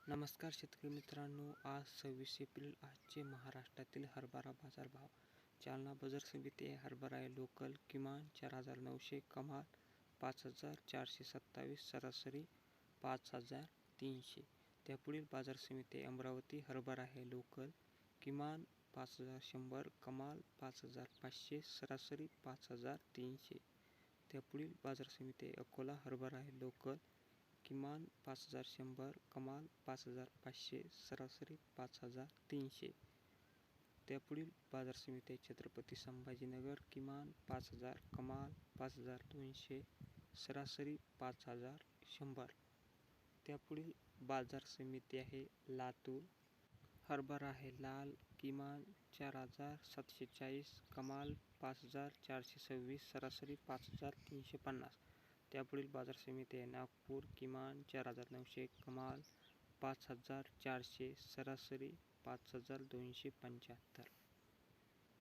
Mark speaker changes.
Speaker 1: नमस्कार शेतकरी मित्रांनो, आज 26 एप्रिल. आजचे महाराष्ट्रातील हरभरा बाजारभाव. जालना बाजार समिती आहे. हरभरा आहे लोकल किमान 4,900, कमाल 5,427, सरासरी 5,300. त्यापुढील बाजार समिती आहे अमरावती. हरभरा आहे लोकल किमान 5,100, कमाल 5,500, सरासरी 5,300. त्यापुढील बाजार समिती आहे अकोला. हरभरा आहे लोकल किमान 5,100, कमाल 5,500, सरासरी 5,300. त्यापुढील बाजार समिती आहे छत्रपती संभाजीनगर. किमान 5,000, कमाल 5,200, सरासरी 5,100. त्यापुढील बाजार समिती आहे लातूर. हरभरा आहे लाल किमान 4,740, कमाल 5,426, सरासरी 5,350. त्यापुढील बाजार समिती आहे नागपूर. किमान 4,900, कमाल 5,400, सरासरी 5,275.